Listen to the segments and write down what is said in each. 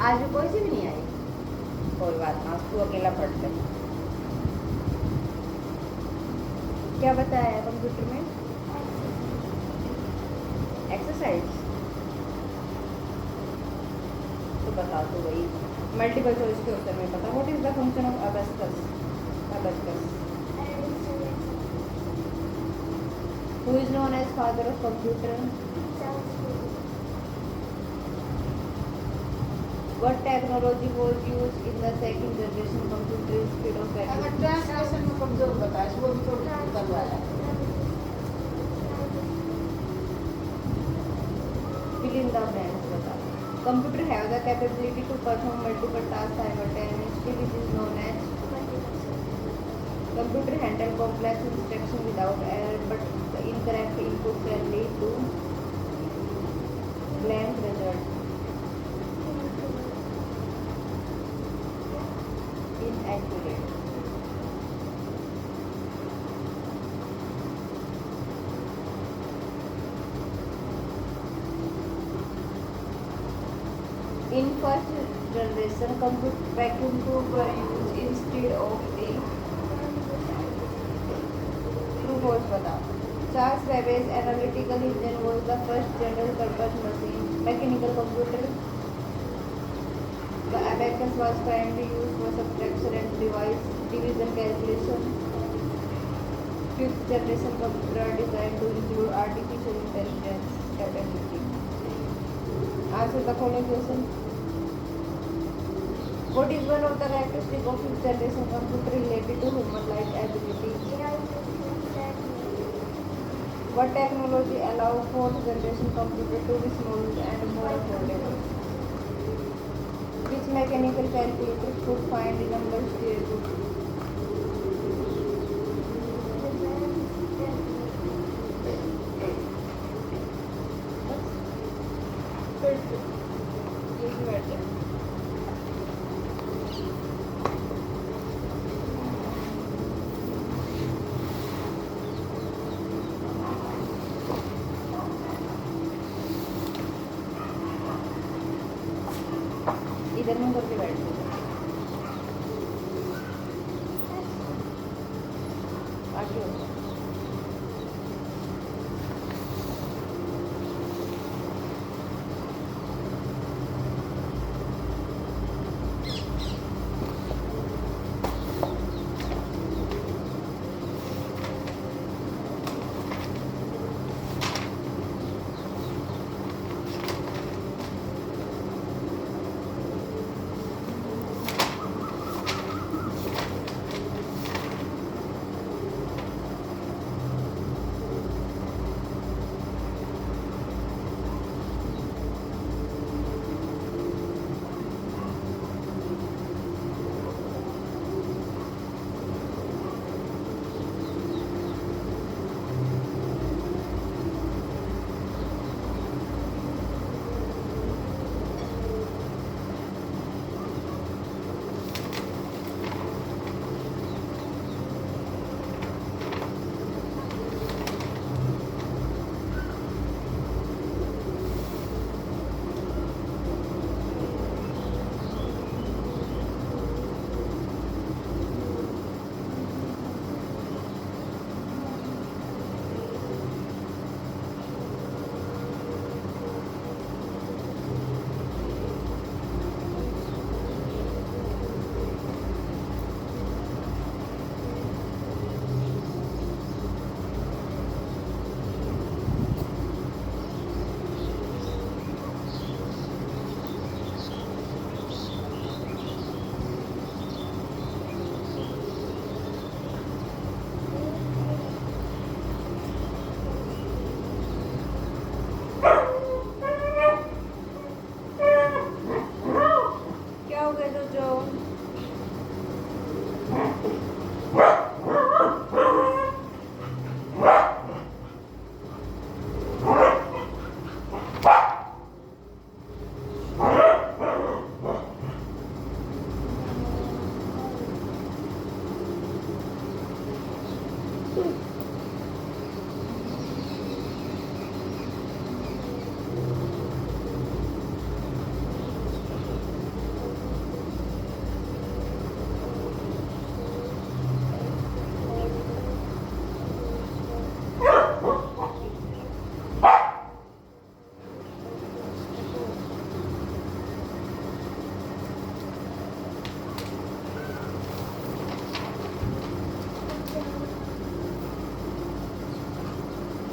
आज भी कोई सी भी नहीं आई। कोई बात ना, आज तू अकेला पढ़ ले। क्या बताया है कंप्यूटर में? एक्सरसाइज तो बता तू वही। मल्टीपल चॉइस के उत्तर में पता। What is the function of abacus? Abacus. Who is known as father of computer? What technology was used in the second generation computer instead of अगर vacuum? ट्रांसलेशन में कमजोर बताए वो भी थोड़ी करवाया। Fill in the blanks बता। Computer have the capability to perform multiple tasks simultaneously, which is known as. Computer handle complex instructions without error, but the incorrect input can lead to blank result. Inaccurate. In first generation computer, vacuum tube were used instead of the. True false बता। Charles Babbage's analytical engine was the first general purpose machine. Mechanical computer. The abacus was primarily used for subtraction and division calculation. Fifth generation computer are designed to include artificial intelligence capability. Answer the following question. What is one of the characteristics of fifth generation computer related to human-like ability? What technology allows fourth generation computer to be smaller and more affordable? Which mechanical calculator could find the numbers clearly? इधर मुंह करके बैठ जाओ। आगे हो जाओ।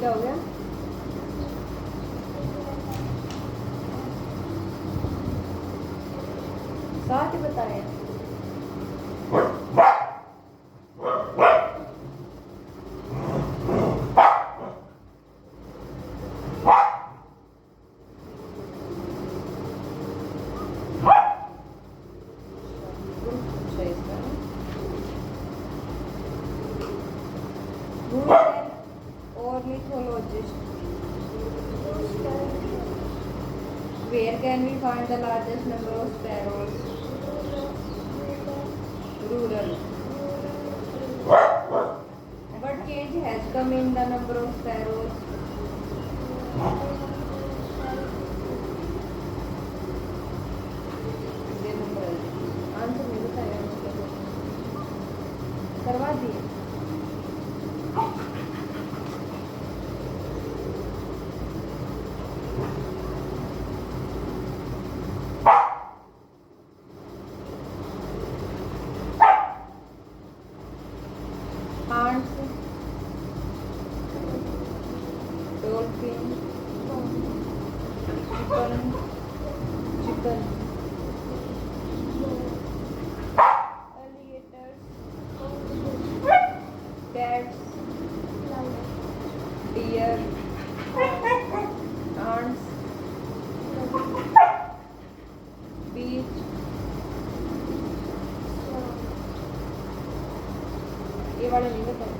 क्या हो गया? साथ ही बताए। Ornithologist. Where can we find the largest number of sparrows? Rural. What change has come in the number of sparrows? Answer नहीं बताया करवा दिए। ants, dolphin, chicken, alligators, cats, deer, ants, beach, ये वाले नहीं बताए।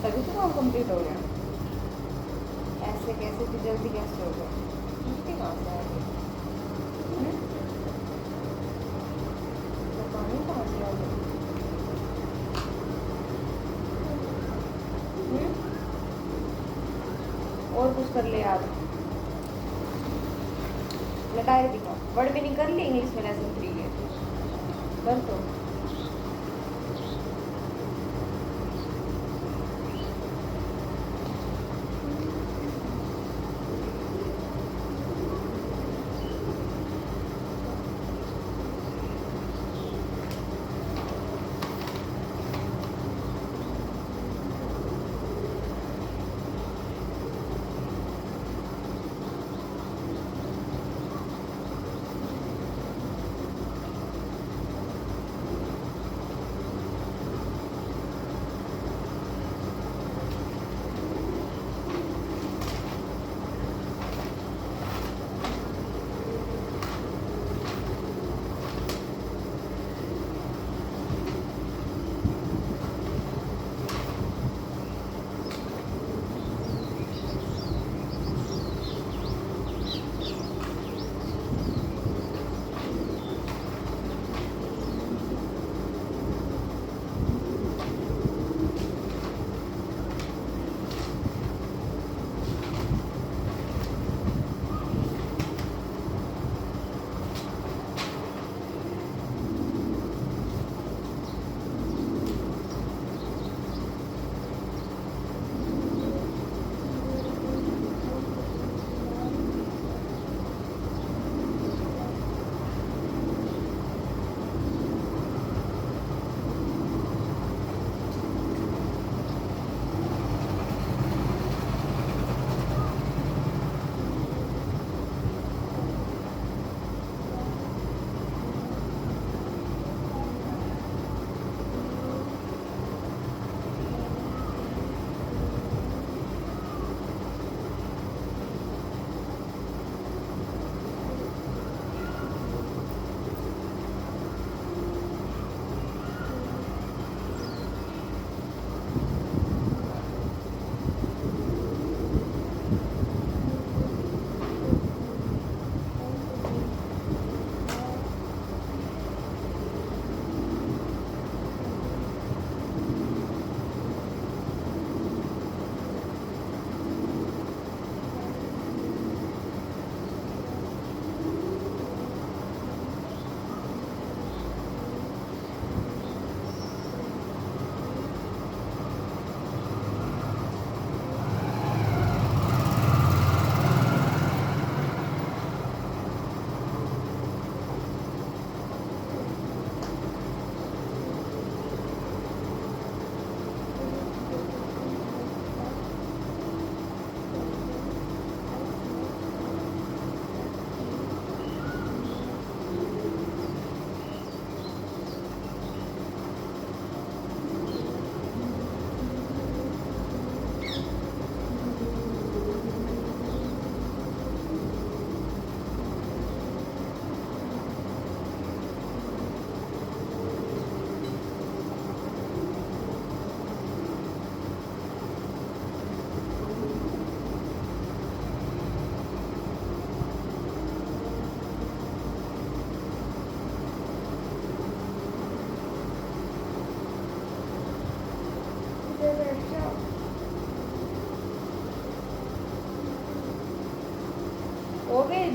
तभी तो काम कंप्लीट हो गया। ऐसे कैसे भी जल्दी कैसे हो गया? मुझे कहाँ से आ गया? पता नहीं कहाँ से आ गया। और कुछ कर ले यार। डायरी दिखा। वर्ड मीनिंग कर ली इंग्लिश में लेसन 3 है कर तो।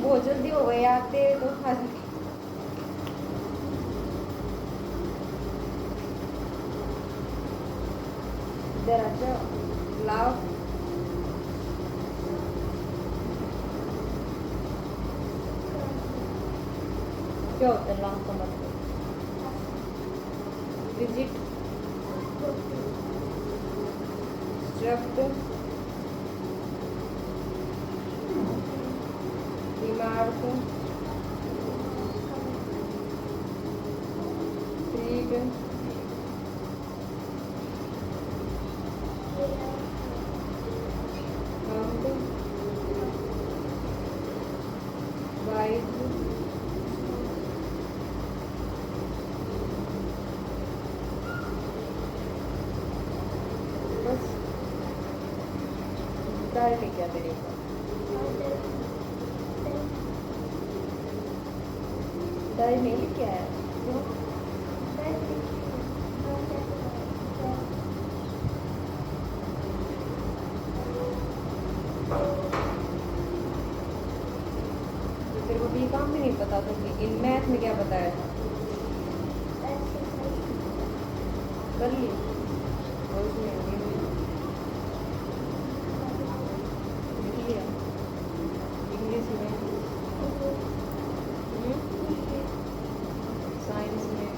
बहुत जल्दी हो गए आते तो खा सके। इधर आ जाओ, लाओ। क्या होता है लाओ का मतलब? Visit, struct, remark, read, count, wise, बस डायरेक्ट क्या तेरे को डायरेक्ट नहीं लिखा है क्यों? तो तेरे को ये काम भी नहीं पता था कि इन मैथ में क्या बताया था? कर ली और उसमें लिख लिया इंग्लिश में, साइंस में,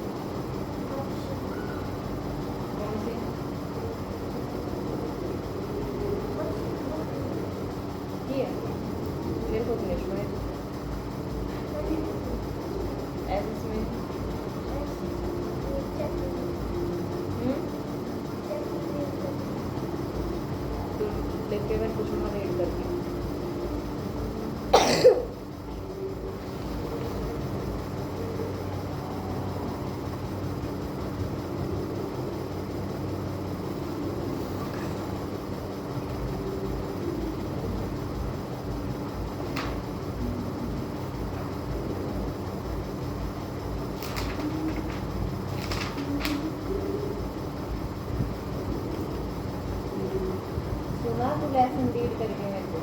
कौन से? किया मेरे को तो नहीं सुनाई। एस में तो लिख के मैं कुछ वहाँ रीड करती हूँ। सुना तो लेसन रीड करके मेरे को।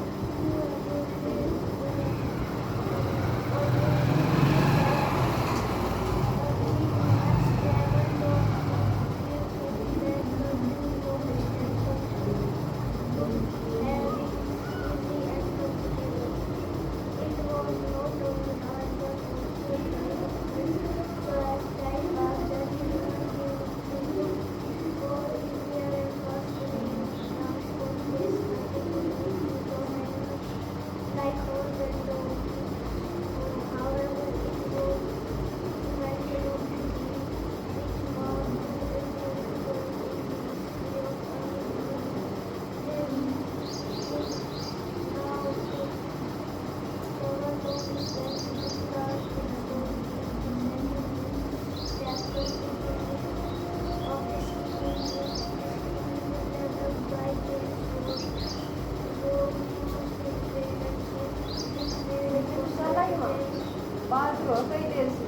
बात करो कई देर से,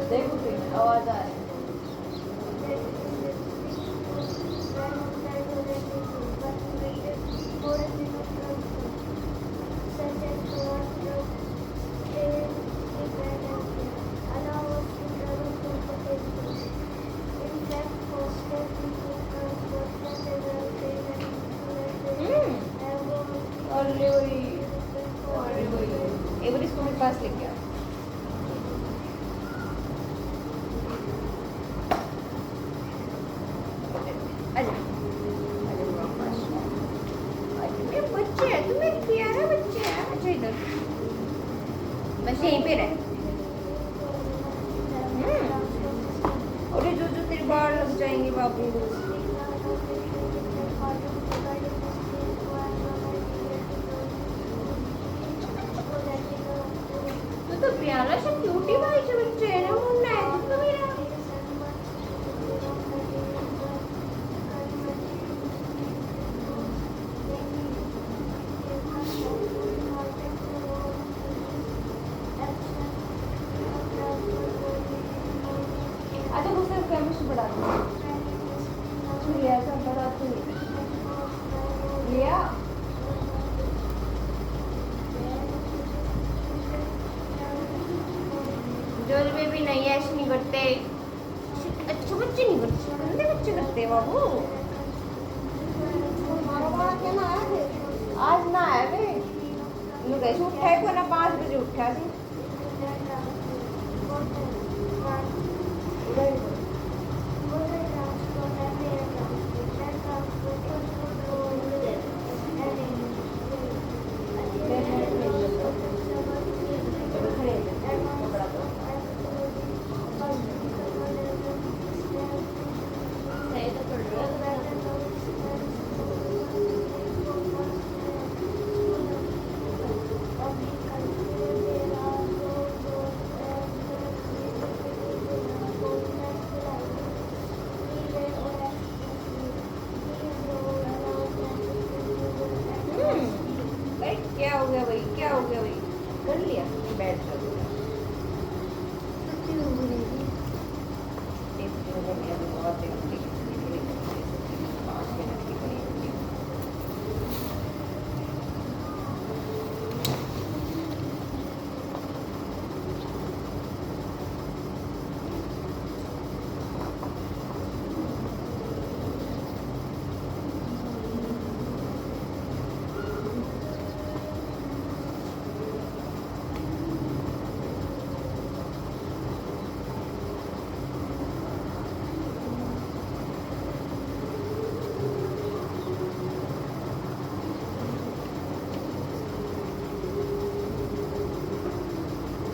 देखो फिर आवाज आ रही है। अरे वही एक बार इसको मेरे पास लेके आओ। आजा आजा वापस। आजा मेरे बच्चे हैं, तुम मेरे प्यारा बच्चे हैं। अच्छा इधर बस यहीं पे रह। अरे जो जो तेरे बाल लग जाएंगे बाबू। तो प्यारा सा क्यूटी भाई से बच्चे है ना, मुन्ना है तो मेरा। अच्छा दूसरा केमिस्ट्री पढ़ा दो। लिया सब पढ़ा लिया। ऐसे नहीं करते, अच्छे बच्चे नहीं करते, गंदे बच्चे करते बाबू। हमारा बड़ा क्या ना आया थे? आज ना आया वे कैसे उठा है को ना 5 बजे उठा सी क्या हो गया भाई, क्या हो गया भाई, कर लिया बैठ कर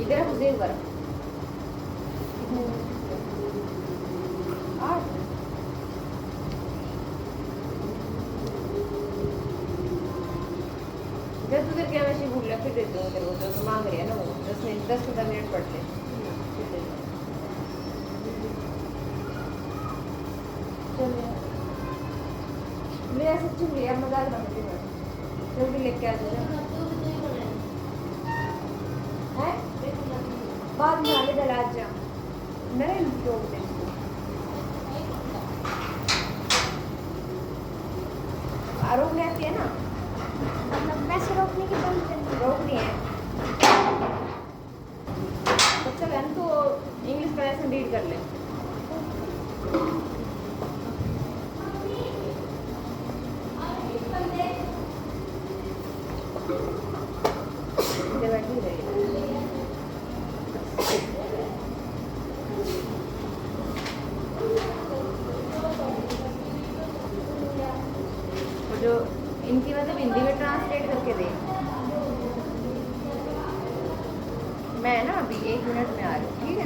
इधर मुझे कर जब तू तेरे क्या वैसे भूल रहा फिर दे दूँगा तेरे को जो मांग रही है ना वो 10-15 मिनट पढ़ते फिर दे दूँगा। चल यार मेरा सच्ची लिया मजाक ना करती मैं जल्दी लेके आ जाओ है बाद में आगे डला जा मेरे लोग दे आरोप में आती है ना पैसे रोकने की बंद रोकनी है तो चल हम तो इंग्लिश का लेसन रीड कर ले बैठी रही जो इनकी मतलब हिंदी में ट्रांसलेट करके दे मैं ना अभी 1 मिनट में आ रही हूँ ठीक है।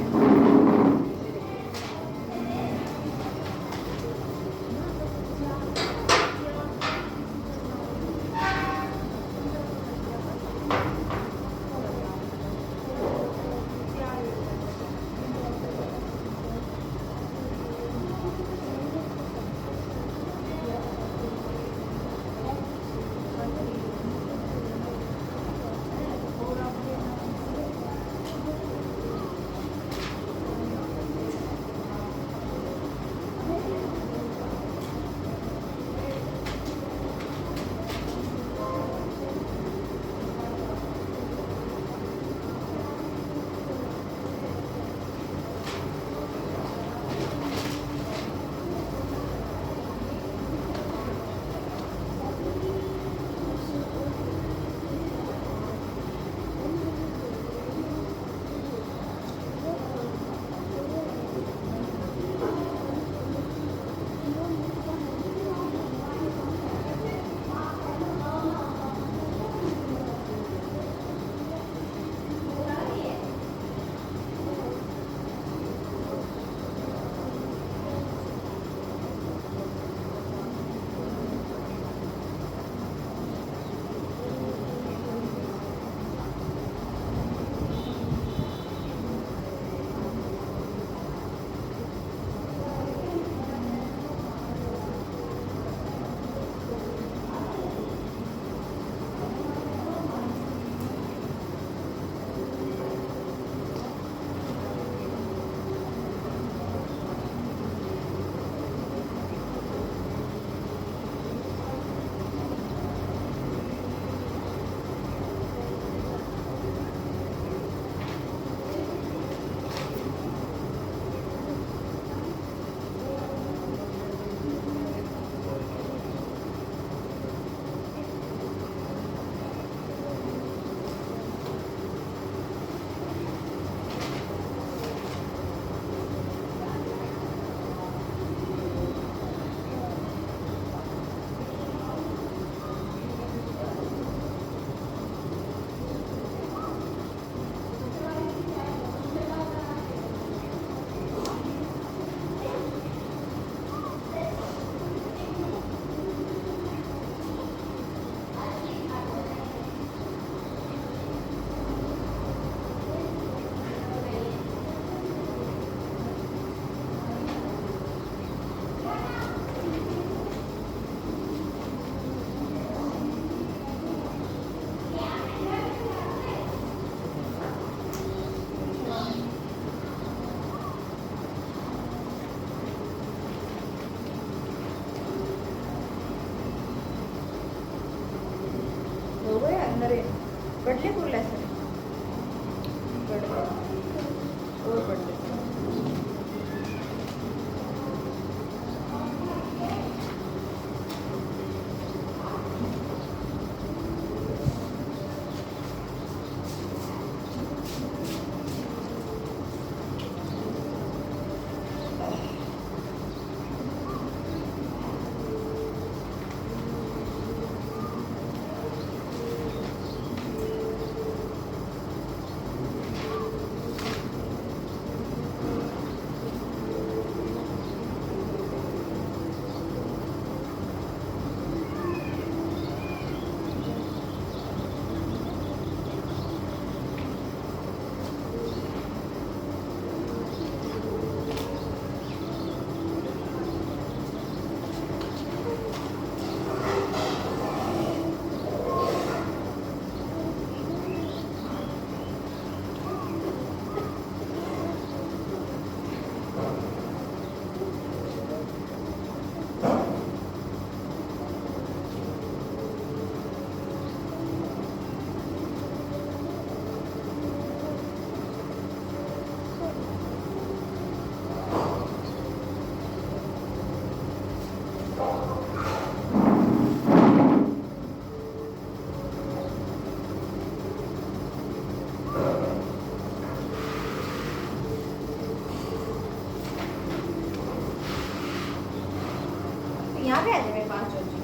आगे आ जा मेरे पास जोजी।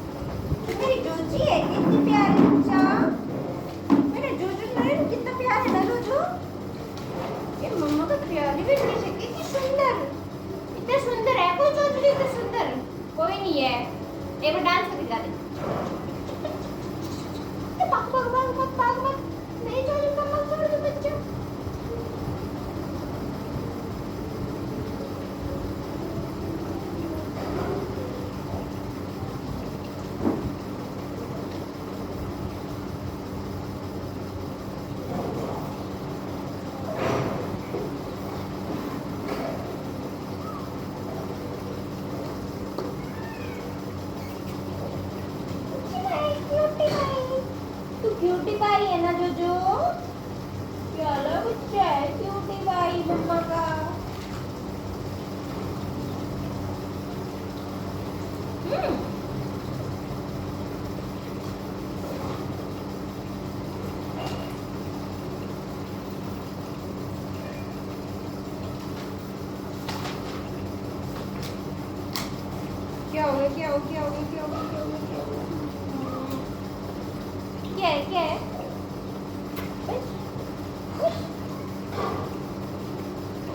मेरी जोजी है कितनी प्यारी बच्चा। मेरा जोजू मेरे कितना प्यारा है ना जोजू। ये मम्मा का प्यारी बेटी है कितनी सुंदर। इतना सुंदर है कोई जोजू इतना सुंदर कोई नहीं है। एक बार डांस करके दिखा दे। भाग भाग भाग भाग भाग भाग। नहीं जोजू मम्मा छोड़ दो बच्चा। तू क्यूटी पाई है ना जोजो। प्यारा बच्चा है क्यूटी पाई मम्मा का। क्या हो गया क्या हो गया क्या हो गया क्या हो गया क्या हो गया क्या हो गया? क्या है क्या है?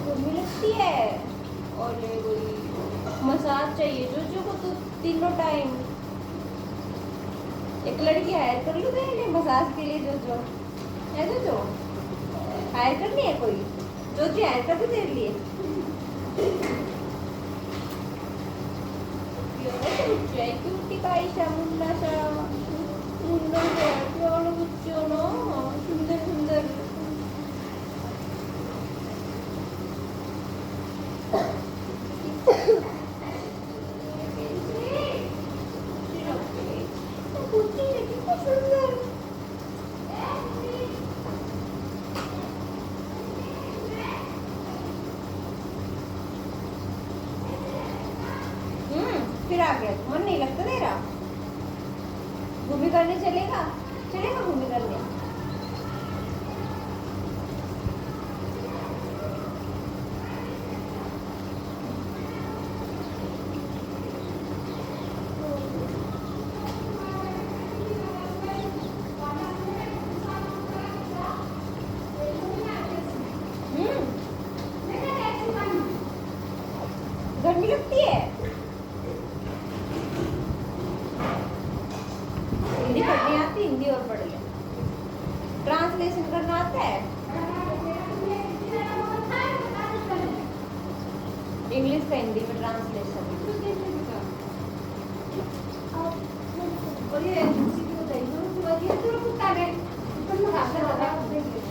गर्मी लगती है और ये कोई मसाज चाहिए जोजो को तो तीनों टाइम। एक लड़की हायर कर लो तो मसाज के लिए जोजो है जोजो। हायर करनी है कोई जोजी हायर कर दो तेरे लिए। क्यूटी पाई सा मुन्ना सा सुंदर है प्यारा बच्चा ना सुंदर सुंदर। फिर आ गया मन नहीं लगता तेरा। घूमी करने चलेगा चलेगा घूमी करने। गर्मी लगती है। हिंदी पढ़नी आती हिंदी और पढ़ ले। ट्रांसलेशन करना आता है इंग्लिश का हिंदी में ट्रांसलेशन। और ये किसी को बताइए तो ये तो कुत्ता है तो मैं भाषा बता देंगे।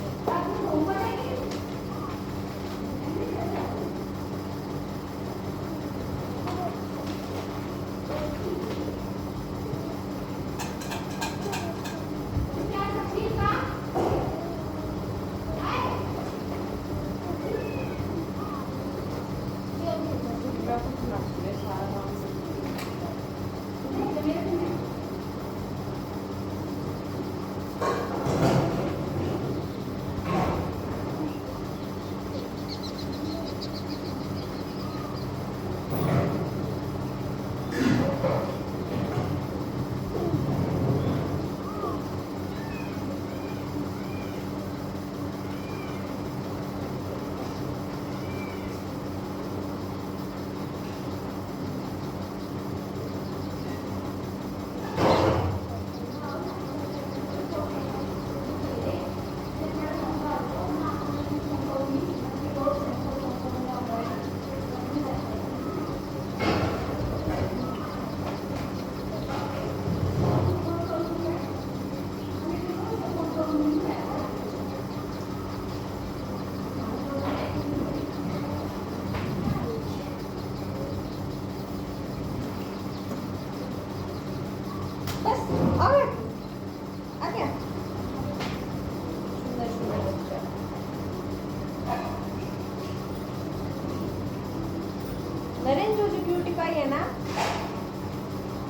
नरेंद्र जो क्यूटी पाई है ना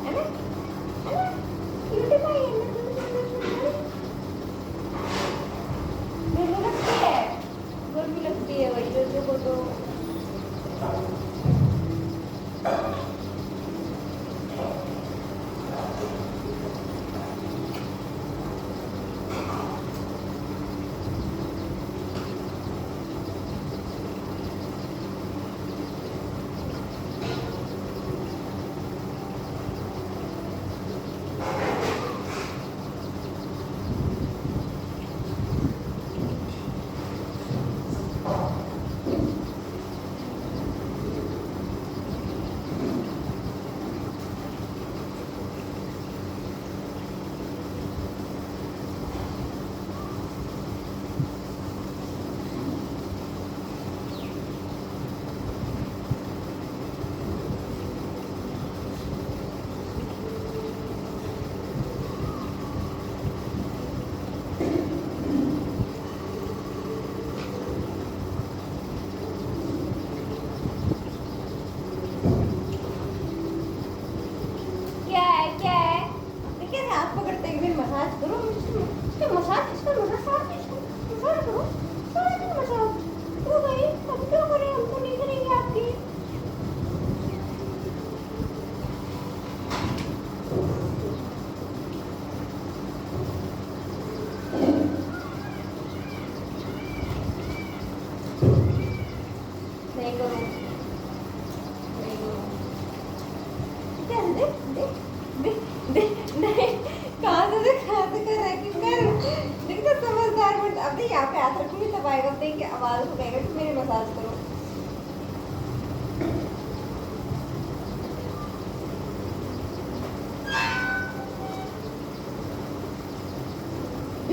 है ना क्यूटी पाई है ना। गर्मी लगती है गर्मी लगती है वही जो को तो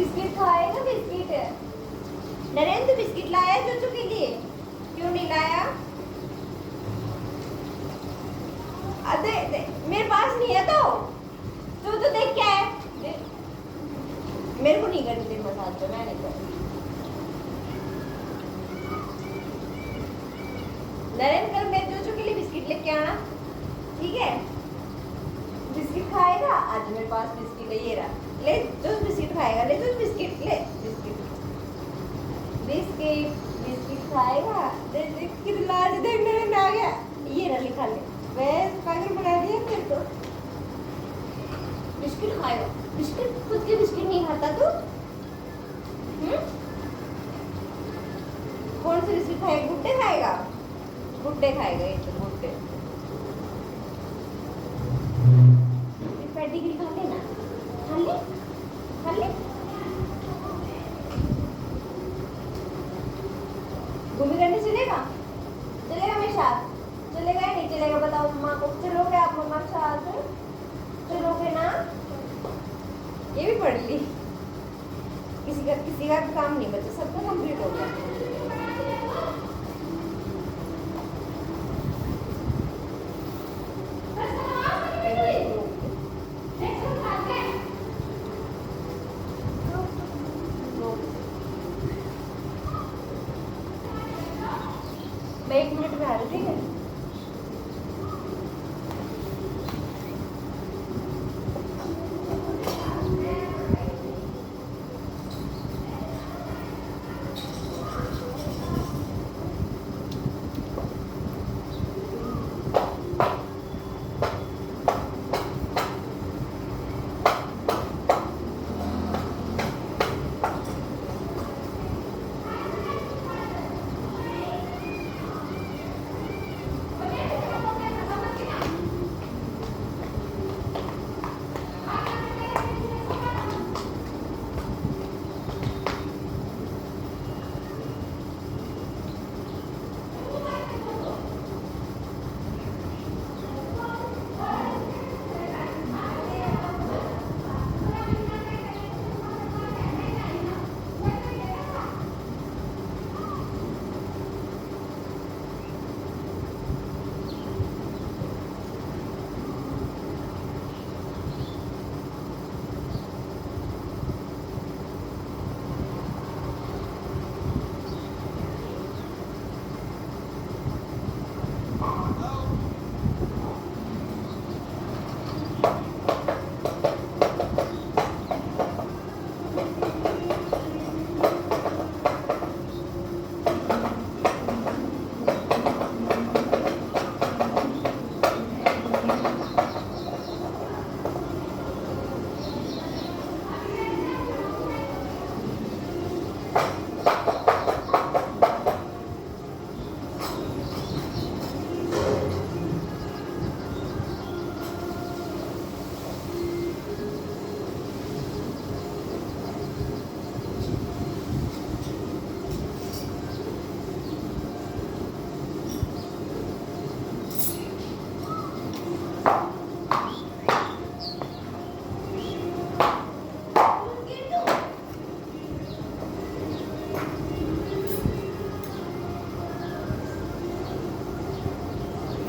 बिस्किट खाएगा बिस्किट? नरेंद्र बिस्किट लाया है चूचू के लिए? क्यों नहीं लाया? अरे मेरे पास नहीं है तो चूचू देख क्या है? मेरे को नहीं करनी तेरी मसाज, मैं नहीं करूँ। नरेंद्र कल मेरे चूचू के लिए बिस्किट लेके आना, ठीक है? बिस्किट खाएगा? आज मेरे पास बिस्किट है, ये रहा। ले जो बिस्किट खाएगा, ले जो बिस्किट, ले बिस्किट बिस्किट बिस्किट खाएगा। देख देख कितना लाज, देख नरेंद्र आ गया, ये रहा, लिखा ले। बस पागल बना दिया मेरे को। बिस्किट खाएगा? बिस्किट खुद के बिस्किट नहीं खाता तू? कौन से बिस्किट खाएगा? गुड्डे खाएगा? गुड्डे खाएगा ये तो, गुड्डे। पेडिग्री खा लेना, खा ले, खा ले। घूमी करने चलेगा? चलेगा मेरे साथ? चलेगा या नहीं चलेगा बताओ मम्मा को? चलोगे आप मम्मा के साथ? चलोगे ना? ये भी पढ़ ली। किसी का भी काम नहीं बचा, सबका कंप्लीट हो गया। मैं 1 मिनट में आ रही, ठीक है?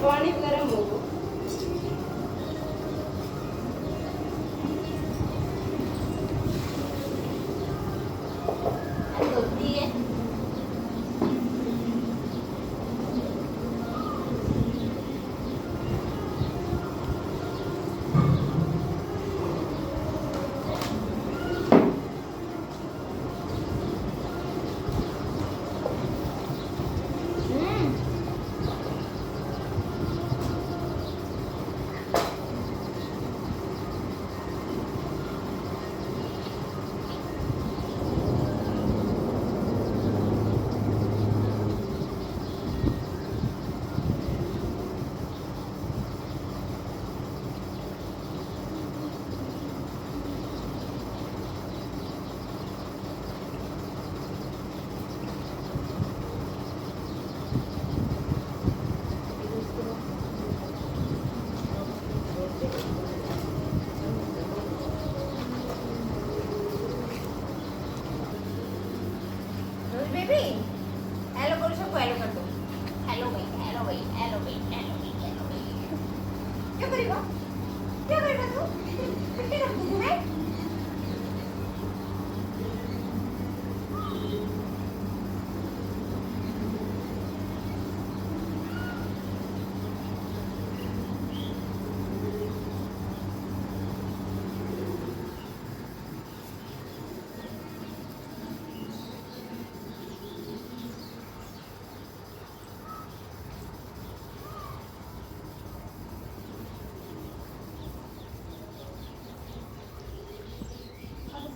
पानी गर्म हो गया। होती है करेगा? क्या करेगा तू? पिट्टी रख दूँ मैं?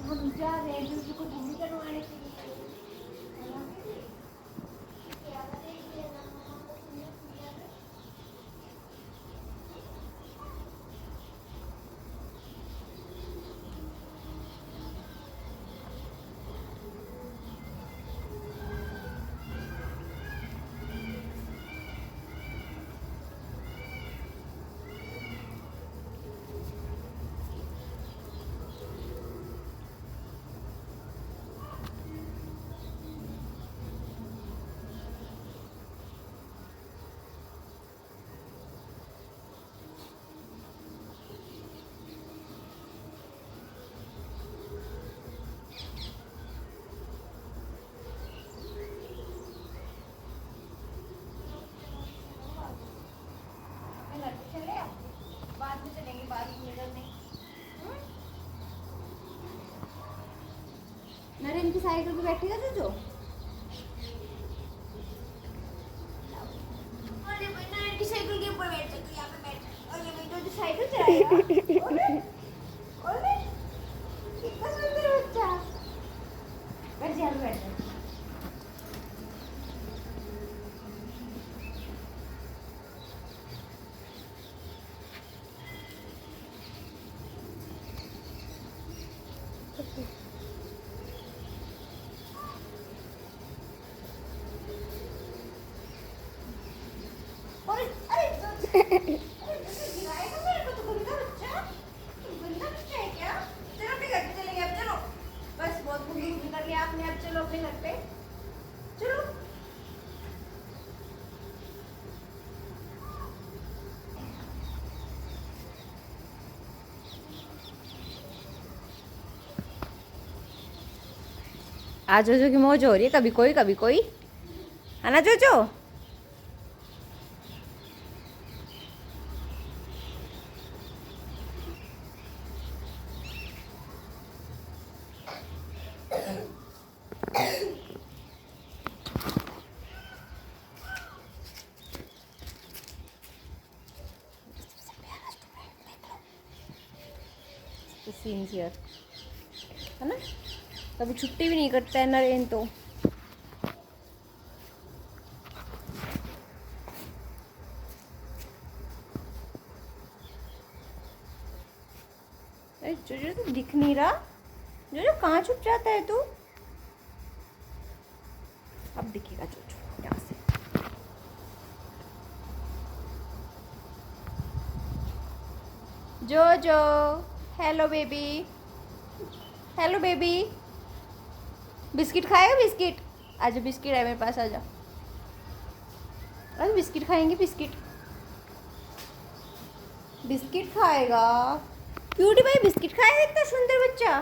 हम जा रहे हैं दूसरे को ढूंढ करवाने के लिए। चले बाद में चलेंगे, बाद में नजर नहीं। नरेंद्र की साइकिल पे बैठेगा जो अरे भाई नरेंद्र की साइकिल के ऊपर बैठ सकते, यहाँ पे बैठ। और ये भाई जो साइकिल चलाएगा ओले कितना सुंदर बच्चा। बैठ जा, बैठ जा। अरे अरे गिराएगा मेरे को तो, गंदा बच्चा। गंदा बच्चा है क्या? चलो अपने घर पे चलेंगे अब, चलो। बस बहुत घूम घूम कर लिया आपने, अब चलो अपने घर पे चलो। आज जोजो की मौज हो रही है, कभी कोई है ना जोजो? सीन्स हियर है ना, कभी छुट्टी भी नहीं करता है नरेन तो। अरे जोजो तो दिख नहीं रहा, जोजो कहाँ छुप जाता है तू? अब दिखेगा जोजो यहाँ से। Jojo hello baby, hello baby. Biscuit खाएगा? बिस्किट आजा, बिस्किट है मेरे पास, आजा। अरे बिस्किट खाएंगे, बिस्किट बिस्किट खाएगा। क्यूटी भाई बिस्किट खाएगा, इतना सुंदर बच्चा।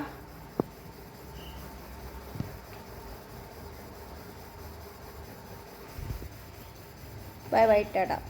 Bye bye, Tata.